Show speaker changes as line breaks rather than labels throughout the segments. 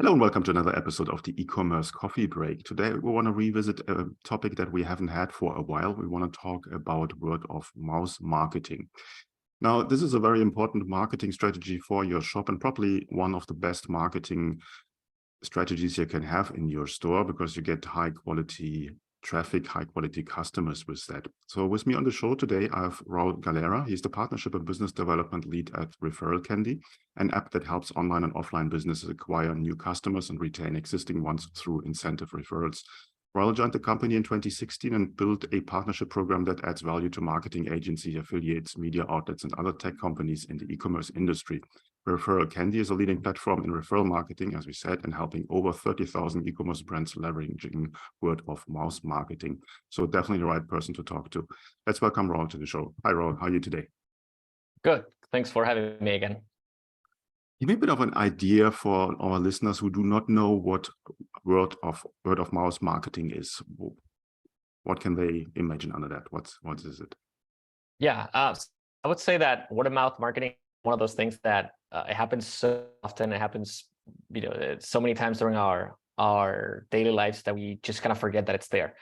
Hello and welcome to another episode of the Ecommerce Coffee Break. Today we want to revisit a topic that we haven't had for a while. We want to talk about word of mouth marketing. Now, this is a very important marketing strategy for your shop and probably one of the best marketing strategies you can have in your store because you get high quality traffic, high quality customers with that. So with me on the show today, I have Raúl Galera. He's the partnership and business development lead at ReferralCandy, an app that helps online and offline businesses acquire new customers and retain existing ones through incentive referrals. Raúl joined the company in 2016 and built a partnership program that adds value to marketing agency, affiliates, media outlets, and other tech companies in the e-commerce industry. ReferralCandy is a leading platform in referral marketing, as we said, and helping over 30,000 e-commerce brands leveraging word of mouth marketing. So definitely the right person to talk to. Let's welcome Raúl to the show. Hi, Raúl. How are you today?
Good. Thanks for having me again.
Give me a bit of an idea for our listeners who do not know what word of mouth marketing is. What can they imagine under that? What is it?
Yeah, I would say that word of mouth marketing is one of those things that it happens so often. It happens, so many times during our daily lives that we just kind of forget that it's there.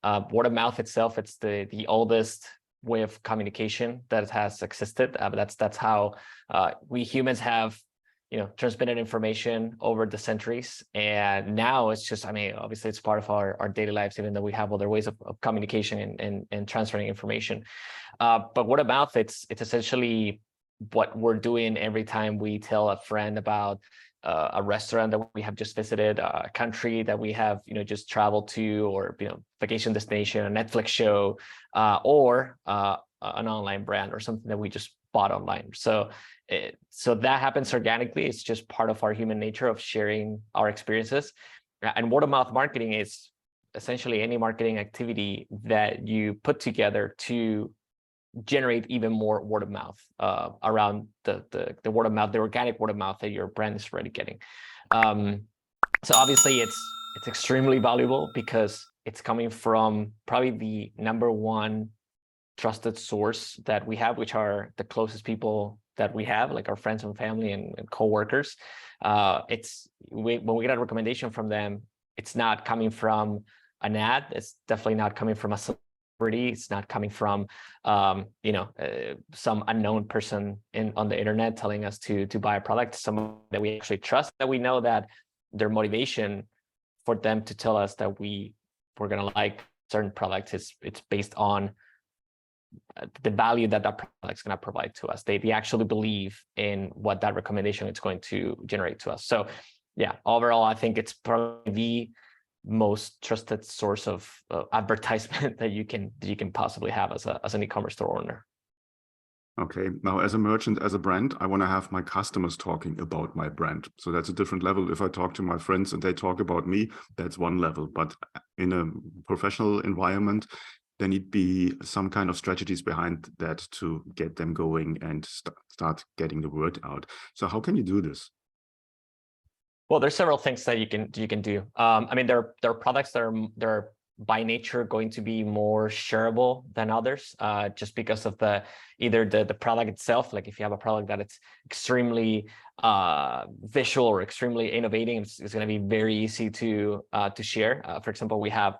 Word of mouth itself, it's the oldest way of communication that has existed. That's how we humans have transmitted information over the centuries. And now it's just, obviously it's part of our daily lives, even though we have other ways of communication and transferring information. But word of mouth, it's essentially what we're doing every time we tell a friend about a restaurant that we have just visited, a country that we have, just traveled to, or, vacation destination, a Netflix show, or an online brand or something that we just bought online. So that happens organically. It's just part of our human nature of sharing our experiences. And word of mouth marketing is essentially any marketing activity that you put together to generate even more word of mouth around the word of mouth, the organic word of mouth that your brand is already getting. So obviously it's extremely valuable because it's coming from probably the number one trusted source that we have, which are the closest people that we have, like our friends and family and coworkers. When we get a recommendation from them, it's not coming from an ad. It's definitely not coming from a celebrity. It's not coming from some unknown person on the internet telling us to buy a product. Someone that we actually trust, that we know that their motivation for them to tell us that we're gonna like certain products it's based on the value that product is going to provide to us. They actually believe in what that recommendation is going to generate to us. So yeah, overall, I think it's probably the most trusted source of advertisement that you can possibly have as an e-commerce store owner.
Okay, now as a merchant, as a brand, I want to have my customers talking about my brand. So that's a different level. If I talk to my friends and they talk about me, that's one level. But in a professional environment, there need to be some kind of strategies behind that to get them going and start getting the word out. So how can you do this?
Well, there's several things that you can do. There are products that are by nature going to be more shareable than others, just because of either the product itself. Like if you have a product that it's extremely visual or extremely innovating, it's going to be very easy to share. For example, we have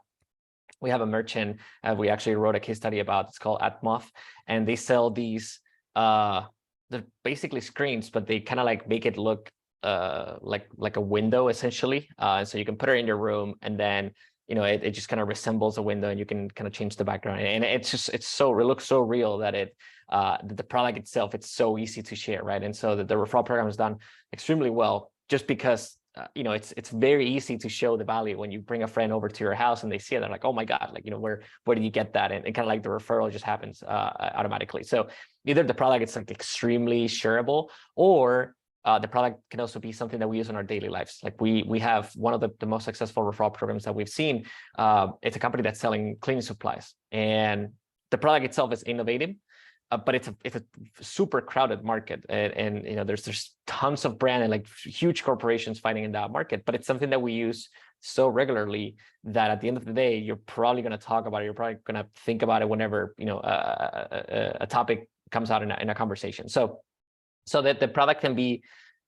a merchant we actually wrote a case study about. It's called Atmoth, and they sell these they're basically screens, but they kind of like make it look like a window essentially. So you can put it in your room, and then it just kind of resembles a window, and you can kind of change the background, and it looks so real that the product itself, it's so easy to share, right? And so the referral program is done extremely well, just because it's very easy to show the value when you bring a friend over to your house and they see it. They're like, oh my God, where did you get that? And kind of like the referral just happens automatically. So either the product is like extremely shareable, or the product can also be something that we use in our daily lives. Like we have one of the most successful referral programs that we've seen. It's a company that's selling cleaning supplies, and the product itself is innovative. But it's a super crowded market, and there's tons of brand and like huge corporations fighting in that market. But it's something that we use so regularly that at the end of the day, you're probably going to talk about it. You're probably going to think about it whenever a topic comes out in a conversation. So that the product can be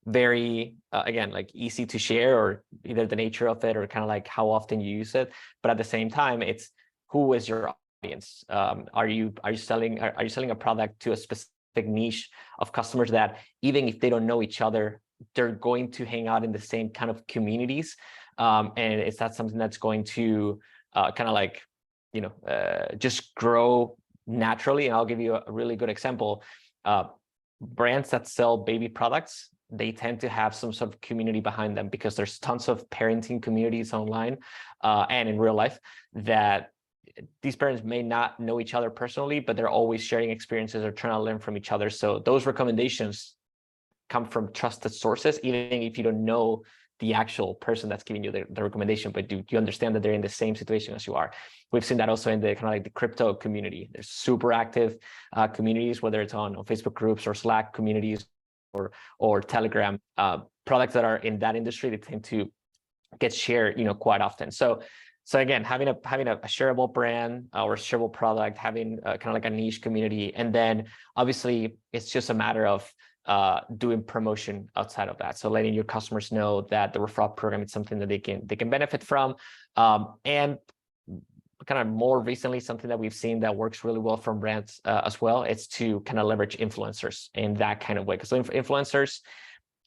very again, like easy to share, or either the nature of it or kind of like how often you use it. But at the same time, it's who is your audience? Are you selling a product to a specific niche of customers that even if they don't know each other, they're going to hang out in the same kind of communities? And is that something that's going to kind of like, just grow naturally? And I'll give you a really good example. Brands that sell baby products, they tend to have some sort of community behind them, because there's tons of parenting communities online and in real life that these parents may not know each other personally, but they're always sharing experiences or trying to learn from each other. So those recommendations come from trusted sources, even if you don't know the actual person that's giving you the recommendation, but do you understand that they're in the same situation as you are? We've seen that also in the kind of like the crypto community. There's super active communities, whether it's on Facebook groups or Slack communities or Telegram. Products that are in that industry, they tend to get shared, quite often. So again, having a shareable brand or a shareable product, having kind of like a niche community, and then obviously it's just a matter of doing promotion outside of that. So letting your customers know that the referral program is something that they can benefit from. And kind of more recently, something that we've seen that works really well from brands as well, it's to kind of leverage influencers in that kind of way. Because influencers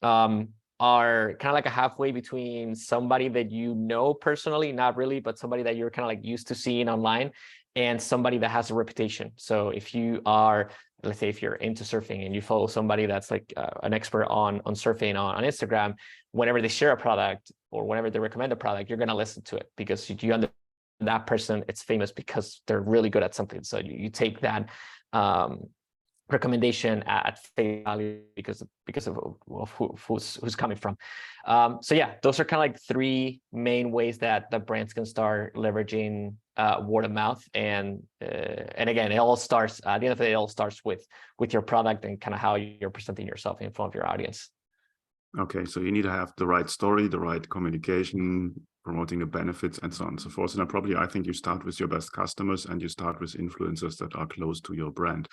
are kind of like a halfway between somebody that you know personally, not really, but somebody that you're kind of like used to seeing online, and somebody that has a reputation. So if you are, let's say if you're into surfing and you follow somebody that's like an expert on surfing on Instagram, whenever they share a product or whenever they recommend a product, you're going to listen to it, because you understand that person, it's famous because they're really good at something. So you take that recommendation at face value because of who's coming from. So yeah, those are kind of like three main ways that the brands can start leveraging word of mouth. And again, it all starts at the end of the day, it all starts with your product and kind of how you're presenting yourself in front of your audience.
Okay, so you need to have the right story, the right communication, promoting the benefits, and so on and so forth. And I think you start with your best customers, and you start with influencers that are close to your brand.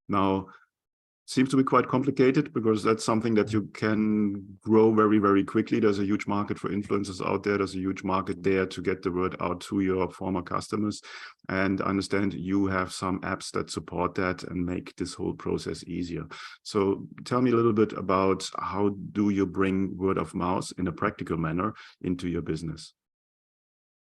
Now, seems to be quite complicated, because that's something that you can grow very, very quickly. There's a huge market for influencers out there. There's a huge market there to get the word out to your former customers. And I understand you have some apps that support that and make this whole process easier. So tell me a little bit about how do you bring word of mouth in a practical manner into your business?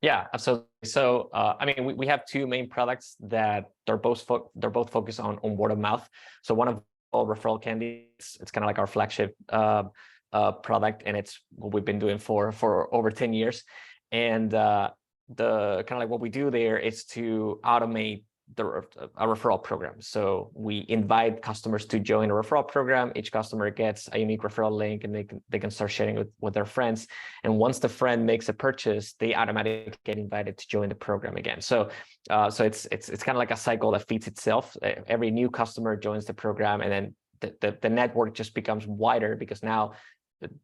Yeah, absolutely. So, I mean, we have two main products that they're both focused on word of mouth. So one of called ReferralCandy. It's kind of like our flagship product, and it's what we've been doing for over 10 years. And the kind of like what we do there is to automate a referral program. So we invite customers to join a referral program. Each customer gets a unique referral link, and they can start sharing with their friends. And once the friend makes a purchase, they automatically get invited to join the program again. So it's kind of like a cycle that feeds itself. Every new customer joins the program, and then the network just becomes wider, because now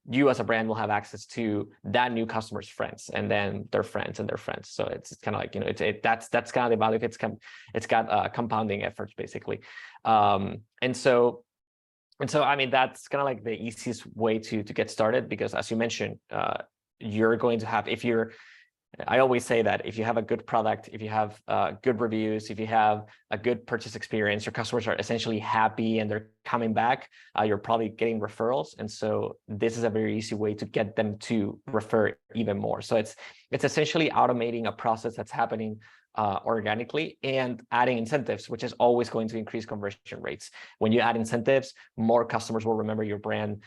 you as a brand will have access to that new customer's friends, and then their friends and their friends. So it's kind of like, that's kind of the value. It's got compounding efforts basically. And so I mean, that's kind of like the easiest way to get started, because as you mentioned, you're going to have, I always say that if you have a good product, if you have good reviews, if you have a good purchase experience, your customers are essentially happy and they're coming back, you're probably getting referrals. And so this is a very easy way to get them to refer even more. So it's essentially automating a process that's happening organically, and adding incentives, which is always going to increase conversion rates. When you add incentives, more customers will remember your brand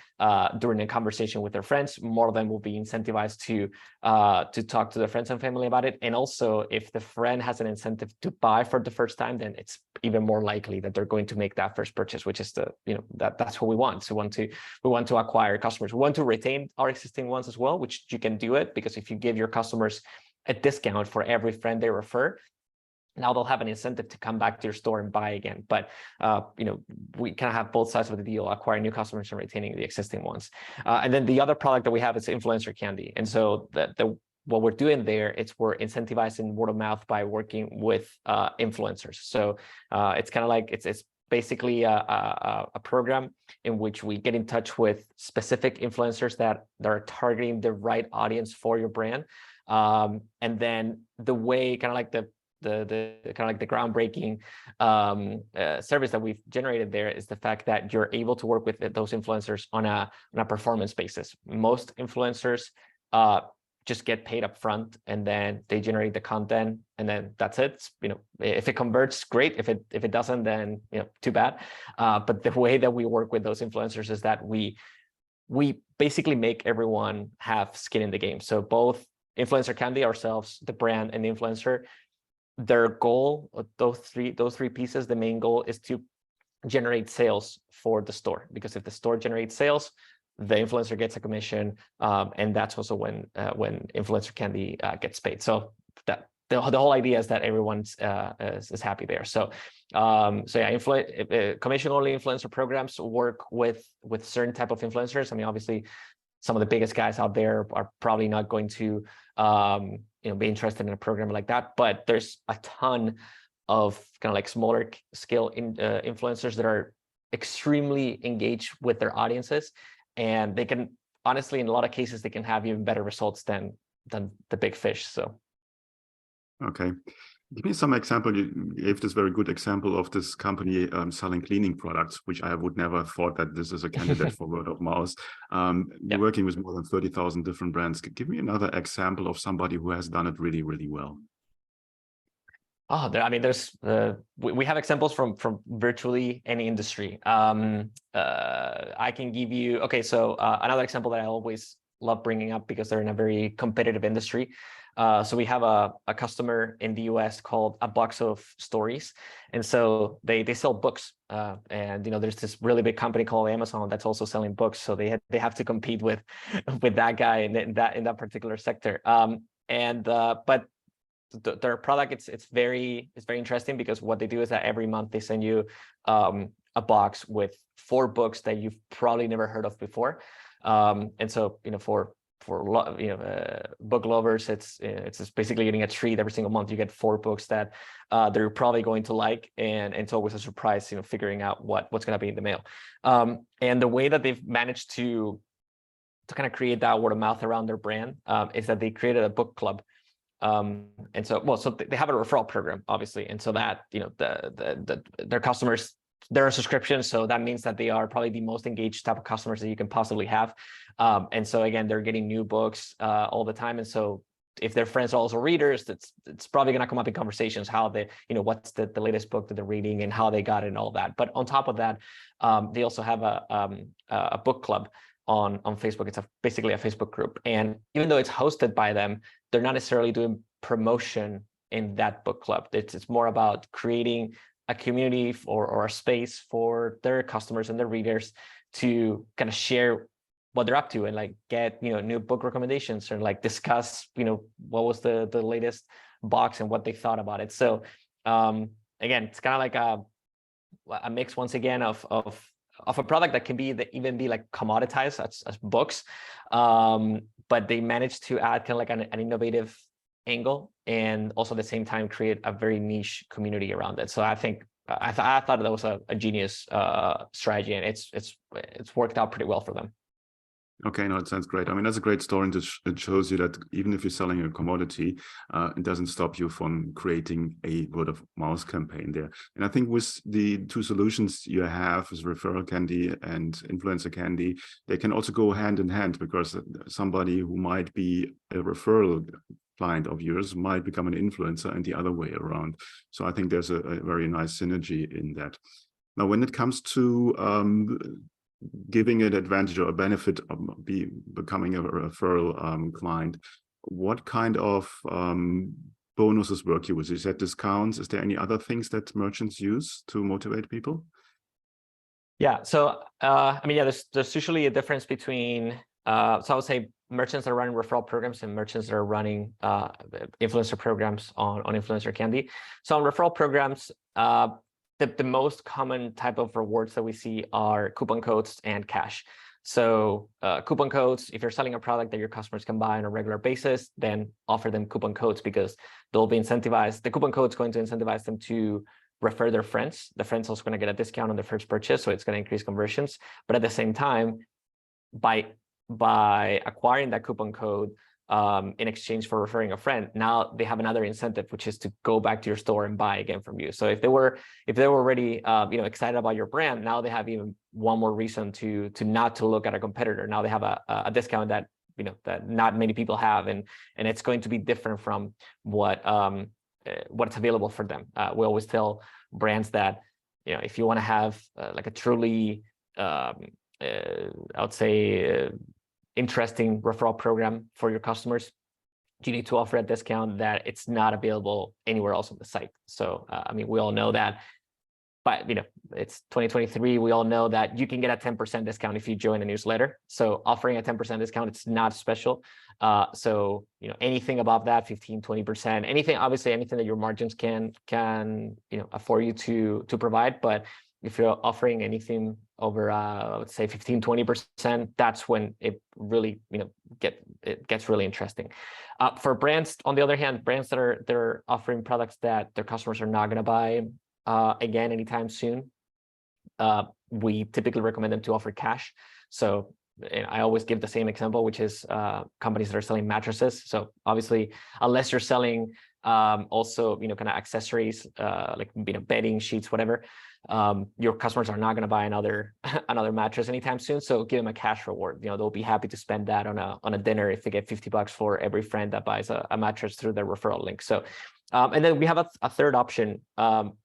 during a conversation with their friends. More of them will be incentivized to talk to their friends and family about it. And also, if the friend has an incentive to buy for the first time, then it's even more likely that they're going to make that first purchase, which is that's what we want. So we want to acquire customers. We want to retain our existing ones as well, which you can do it, because if you give your customers a discount for every friend they refer, now they'll have an incentive to come back to your store and buy again. But we kind of have both sides of the deal: acquiring new customers and retaining the existing ones. And then the other product that we have is ReferralCandy. And so what we're doing there, we're incentivizing word of mouth by working with influencers. So it's kind of like it's basically a program in which we get in touch with specific influencers that are targeting the right audience for your brand. And then the way, kind of like the groundbreaking service that we've generated there is the fact that you're able to work with those influencers on a performance basis. Most influencers just get paid up front, and then they generate the content, and then that's it. If it converts, great. If it doesn't, then too bad. But the way that we work with those influencers is that we basically make everyone have skin in the game. So both ReferralCandy, ourselves, the brand, and the influencer, their goal, those three pieces, the main goal is to generate sales for the store, because if the store generates sales, the influencer gets a commission, and that's also when ReferralCandy gets paid. So that the whole idea is that everyone's is happy there. So commission only influencer programs work with certain type of influencers. I mean, obviously, some of the biggest guys out there are probably not going to be interested in a program like that, but there's a ton of kind of like smaller scale influencers that are extremely engaged with their audiences, and they can, honestly, in a lot of cases, they can have even better results than the big fish. So
okay, give me some example. You gave this very good example of this company selling cleaning products, which I would never have thought that this is a candidate for word of mouth. You're working with more than 30,000 different brands. Give me another example of somebody who has done it really, really well.
Oh, there's we have examples from virtually any industry. I can give you, okay, so another example that I always love bringing up because they're in a very competitive industry. So we have a customer in the US called A Box of Stories. And so they sell books. And there's this really big company called Amazon that's also selling books. So they have to compete with that guy in that particular sector. But their product, it's very interesting, because what they do is that every month they send you a box with 4 books that you've probably never heard of before. And so for book lovers, it's basically getting a treat every single month. You get 4 books that they're probably going to like, and it's always a surprise, figuring out what's going to be in the mail. And the way that they've managed to kind of create that word of mouth around their brand is that they created a book club. And so they have a referral program, obviously, and so that their customers, they're a subscription, so that means that they are probably the most engaged type of customers that you can possibly have. And so again, they're getting new books all the time, and so if their friends are also readers, it's probably going to come up in conversations how they, what's the latest book that they're reading and how they got it and all that. But on top of that, they also have a book club on Facebook. It's basically a Facebook group, and even though it's hosted by them, they're not necessarily doing promotion in that book club. It's more about creating a community or a space for their customers and their readers to kind of share what they're up to, and like get new book recommendations, or like discuss what was the latest box and what they thought about it. So again, it's kind of like a mix, once again, of a product that can even be like commoditized as books, but they managed to add kind of like an innovative angle, and also at the same time create a very niche community around it. So I think I thought that was a genius strategy, and it's worked out pretty well for them.
Okay, no, it sounds great. I mean, that's a great story, and it shows you that even if you're selling a commodity, it doesn't stop you from creating a word of mouth campaign there. And I think with the 2 solutions you have, with ReferralCandy and InfluencerCandy, they can also go hand in hand, because somebody who might be a referral client of yours might become an influencer, and the other way around. So I think there's a very nice synergy in that. Now, when it comes to giving an advantage or a benefit of becoming a referral client, what kind of bonuses work you with? You said discounts. Is there any other things that merchants use to motivate people?
Yeah, so there's usually a difference between so I would say merchants that are running referral programs and merchants that are running influencer programs on ReferralCandy. So on referral programs, the most common type of rewards that we see are coupon codes and cash. So coupon codes, if you're selling a product that your customers can buy on a regular basis, then offer them coupon codes, because they'll be incentivized. The coupon code is going to incentivize them to refer their friends. The friends also going to get a discount on their first purchase, so it's going to increase conversions. But at the same time, by acquiring that coupon code in exchange for referring a friend, now they have another incentive, which is to go back to your store and buy again from you. So if they were already excited about your brand, now they have even one more reason to not to look at a competitor. Now they have a discount that that not many people have, and it's going to be different from what's available for them. We always tell brands that if you want to have like a truly I would say interesting referral program for your customers, you need to offer a discount that it's not available anywhere else on the site. So I mean, we all know that, but it's 2023. We all know that you can get a 10% discount if you join a newsletter. So offering a 10% discount, it's not special. So anything above that, 15, 20%, anything, obviously anything that your margins can afford you to provide. But if you're offering anything over, let's say 15, 20%, that's when it really, it gets really interesting. For brands, on the other hand, brands that are offering products that their customers are not going to buy again anytime soon, we typically recommend them to offer cash. So I always give the same example, which is companies that are selling mattresses. So obviously, unless you're selling also kind of accessories like bedding, sheets, whatever, your customers are not going to buy another mattress anytime soon. So give them a cash reward. They'll be happy to spend that on a dinner if they get $50 for every friend that buys a mattress through their referral link. So and then we have a third option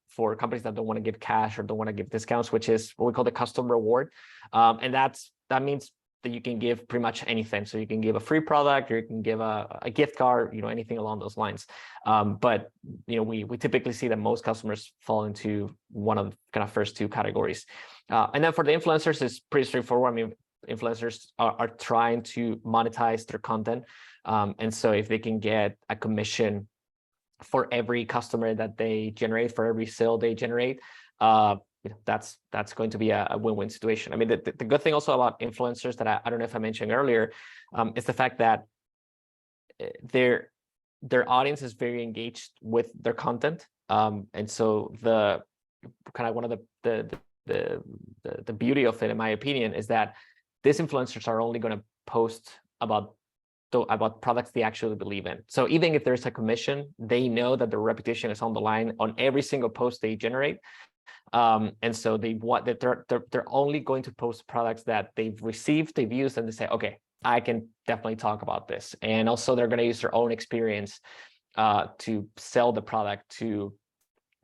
for companies that don't want to give cash or don't want to give discounts, which is what we call the custom reward. And that means that you can give pretty much anything. So you can give a free product, or you can give a gift card, anything along those lines. But we typically see that most customers fall into one of the kind of first two categories. And then for the influencers, it's pretty straightforward. I mean, influencers are trying to monetize their content. And so if they can get a commission for every customer that they generate, for every sale they generate, that's going to be a win-win situation. I mean, the good thing also about influencers that I don't know if I mentioned earlier is the fact that their audience is very engaged with their content, and so the kind of one of the beauty of it, in my opinion, is that these influencers are only going to post about products they actually believe in. So even if there's a commission, they know that their reputation is on the line on every single post they generate. And so they're only going to post products that they've received, they've used, and they say, okay, I can definitely talk about this. And also they're going to use their own experience to sell the product to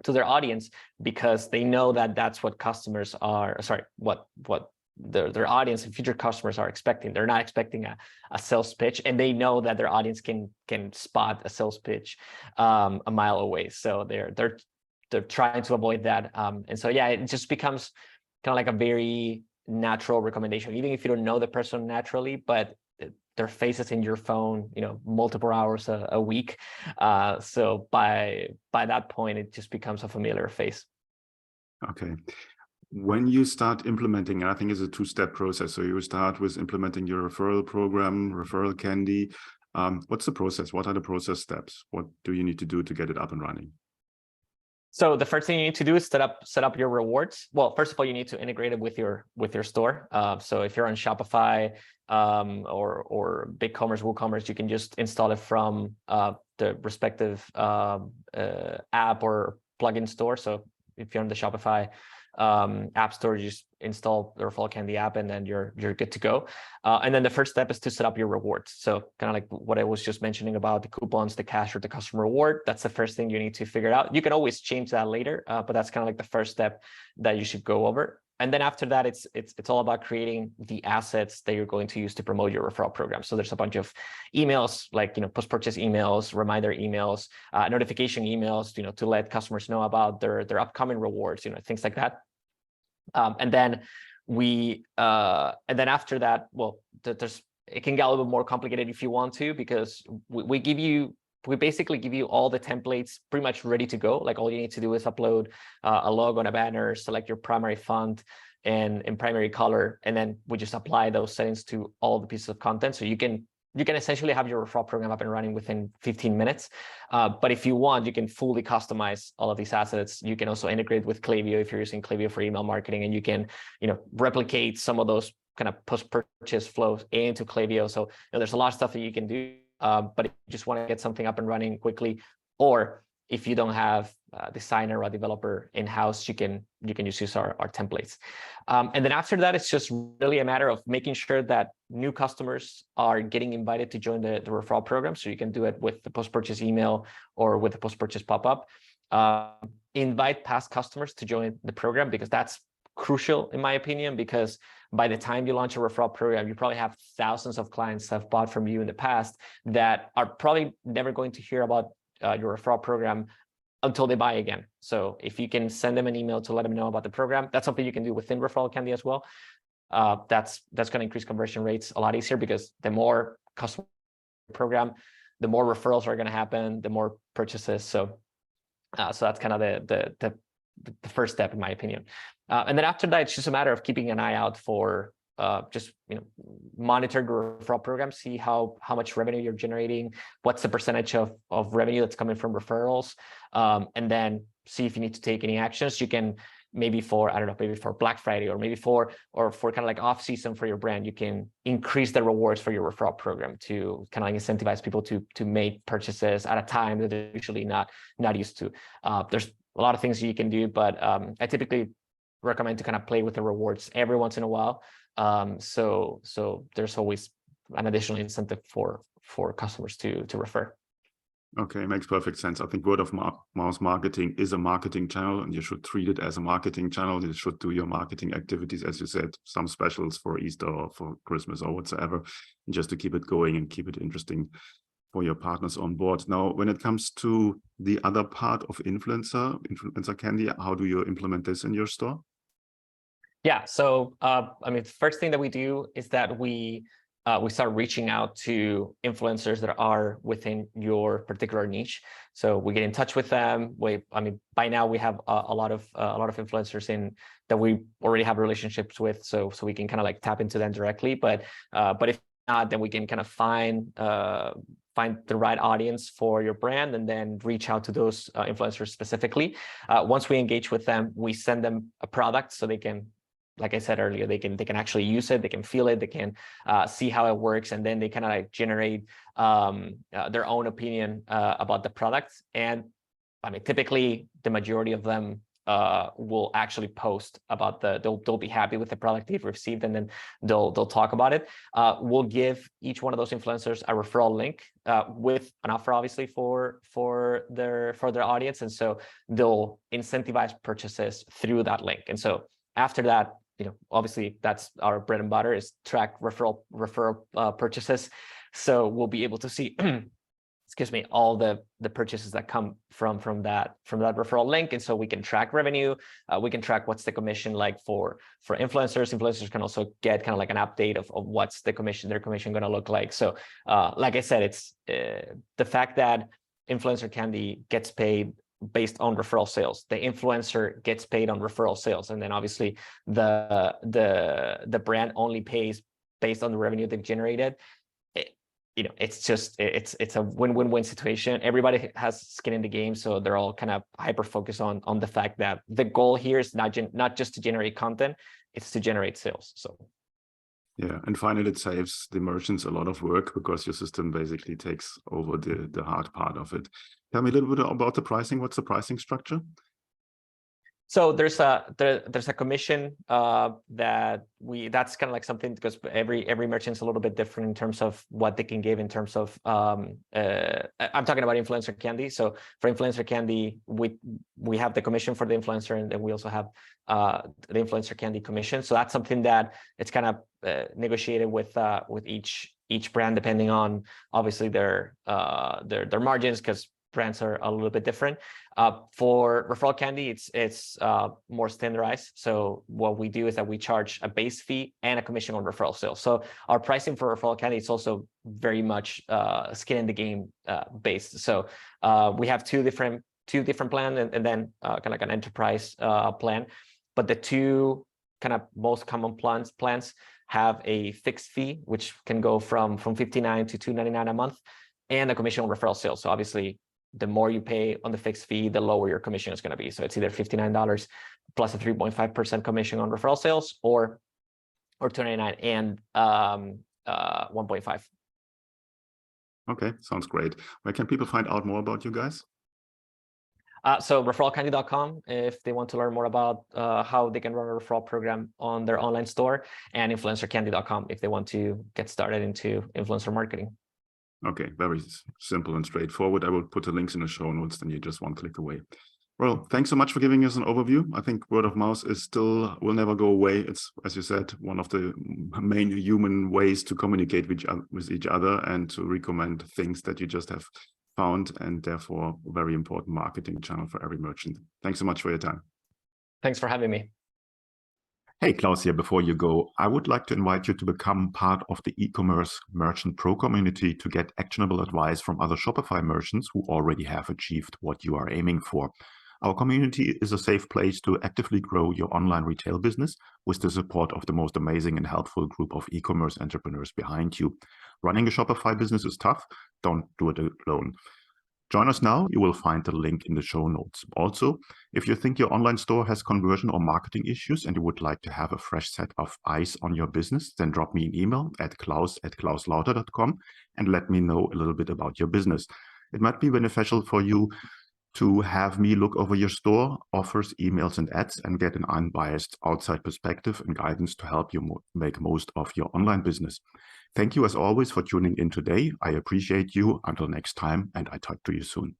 their audience, because they know that that's what customers are, what their audience and future customers are expecting. They're not expecting a sales pitch, and they know that their audience can spot a sales pitch a mile away. So they're trying to avoid that. And so, yeah, it just becomes kind of like a very natural recommendation, even if you don't know the person naturally, but their face is in your phone, multiple hours a week. So by that point, it just becomes a familiar face. Okay.
When you start implementing, I think it's a two-step process. So you start with implementing your referral program, ReferralCandy. What's the process? What are the process steps? What do you need to do to get it up and running?
So the first thing you need to do is set up your rewards. Well, first of all, you need to integrate it with your store. So if you're on Shopify or BigCommerce, WooCommerce, you can just install it from the respective app or plugin store. So if you're on the Shopify app store, you just install the ReferralCandy app, and then you're good to go. And then the first step is to set up your rewards. So kind of like what I was just mentioning about the coupons, the cash, or the customer reward. That's the first thing you need to figure out. You can always change that later, but that's kind of like the first step that you should go over. And then after that, it's all about creating the assets that you're going to use to promote your referral program. So there's a bunch of emails, like post-purchase emails, reminder emails, notification emails, to let customers know about their upcoming rewards, things like that. And then after that, well, it can get a little bit more complicated if you want to, because we basically give you all the templates pretty much ready to go. Like all you need to do is upload a logo and a banner, select your primary font and primary color, and then we just apply those settings to all the pieces of content. So you can you can essentially have your referral program up and running within 15 minutes. But if you want, you can fully customize all of these assets. You can also integrate with Klaviyo if you're using Klaviyo for email marketing, and you can, replicate some of those kind of post-purchase flows into Klaviyo. So there's a lot of stuff that you can do. But if you just want to get something up and running quickly, or if you don't have a designer or a developer in-house, you can just use our templates. And then after that, it's just really a matter of making sure that new customers are getting invited to join the referral program. So you can do it with the post-purchase email or with the post-purchase pop-up. Invite past customers to join the program, because that's crucial in my opinion, because by the time you launch a referral program, you probably have thousands of clients that have bought from you in the past that are probably never going to hear about your referral program until they buy again. So if you can send them an email to let them know about the program, that's something you can do within ReferralCandy as well. That's going to increase conversion rates a lot easier, because the more customer program, the more referrals are going to happen, the more purchases. So that's kind of the first step in my opinion. And then after that, it's just a matter of keeping an eye out for monitor your referral program, see how much revenue you're generating, what's the percentage of revenue that's coming from referrals, and then see if you need to take any actions. You can maybe for Black Friday, or maybe for kind of like off season for your brand, you can increase the rewards for your referral program to kind of like incentivize people to make purchases at a time that they're usually not used to. There's a lot of things you can do, but I typically recommend to kind of play with the rewards every once in a while. So there's always an additional incentive for customers to refer.
Okay, makes perfect sense. I think word of mouth marketing is a marketing channel, and you should treat it as a marketing channel. You should do your marketing activities, as you said, some specials for Easter or for Christmas or whatsoever, just to keep it going and keep it interesting for your partners on board. Now, when it comes to the other part of ReferralCandy, how do you implement this in your store?
Yeah, so first thing that we do is that we start reaching out to influencers that are within your particular niche. So we get in touch with them. By now we have a lot of influencers that we already have relationships with, so we can kind of like tap into them directly. But if not, then we can kind of find the right audience for your brand, and then reach out to those influencers specifically. Once we engage with them, we send them a product so they can, like I said earlier, they can actually use it, they can feel it, they can see how it works, and then they kind of like generate their own opinion about the product. And typically the majority of them will actually post about they'll be happy with the product they've received, and then they'll talk about it. We'll give each one of those influencers a referral link with an offer, obviously, for their audience, and so they'll incentivize purchases through that link. And so after that, obviously that's our bread and butter, is track referral purchases. So we'll be able to see all the purchases that come from that referral link. And so we can track revenue, we can track what's the commission like for influencers. Influencers can also get kind of like an update of what's their commission going to look like. So like I said, it's the fact that ReferralCandy gets paid based on referral sales. The influencer gets paid on referral sales, and then obviously the brand only pays based on the revenue they've generated. It's a win-win-win situation. Everybody has skin in the game, so they're all kind of hyper focused on the fact that the goal here is not just to generate content, it's to generate sales. So
yeah, and finally, it saves the merchants a lot of work, because your system basically takes over the hard part of it. Tell me a little bit about the pricing. What's the pricing structure?
So there's a commission that's kind of like something, because every merchant's a little bit different in terms of what they can give in terms of I'm talking about ReferralCandy. So for ReferralCandy, we have the commission for the influencer, and then we also have the ReferralCandy commission. So that's something that it's kind of negotiated with each brand, depending on obviously their margins, because brands are a little bit different. For ReferralCandy, it's more standardized. So what we do is that we charge a base fee and a commission on referral sales. So our pricing for ReferralCandy is also very much skin in the game based. So we have two different plans, and then kind of like an enterprise plan. But the two kind of most common plans have a fixed fee, which can go from $59 to $299 a month, and a commission on referral sales. So obviously, the more you pay on the fixed fee, the lower your commission is going to be. So it's either $59 plus a 3.5% commission on referral sales, or $299 and 1.5.
Okay, sounds great. Where can people find out more about you guys?
So ReferralCandy.com if they want to learn more about how they can run a referral program on their online store, and InfluencerCandy.com if they want to get started into influencer marketing.
Okay, very simple and straightforward. I will put the links in the show notes, then you're just one click away. Well, thanks so much for giving us an overview. I think word of mouth is still, will never go away. It's, as you said, one of the main human ways to communicate with each other and to recommend things that you just have found, and therefore a very important marketing channel for every merchant. Thanks so much for your time.
Thanks for having me.
Hey, Klaus here. Before you go, I would like to invite you to become part of the e-commerce merchant pro community to get actionable advice from other Shopify merchants who already have achieved what you are aiming for. Our community is a safe place to actively grow your online retail business with the support of the most amazing and helpful group of e-commerce entrepreneurs behind you. Running a Shopify business is tough. Don't do it alone. Join us now. You will find the link in the show notes. Also, if you think your online store has conversion or marketing issues and you would like to have a fresh set of eyes on your business, then drop me an email at klaus@klauslauter.com and let me know a little bit about your business. It might be beneficial for you to have me look over your store, offers, emails, and ads, and get an unbiased outside perspective and guidance to help you make most of your online business. Thank you as always for tuning in today. I appreciate you. Until next time, and I talk to you soon.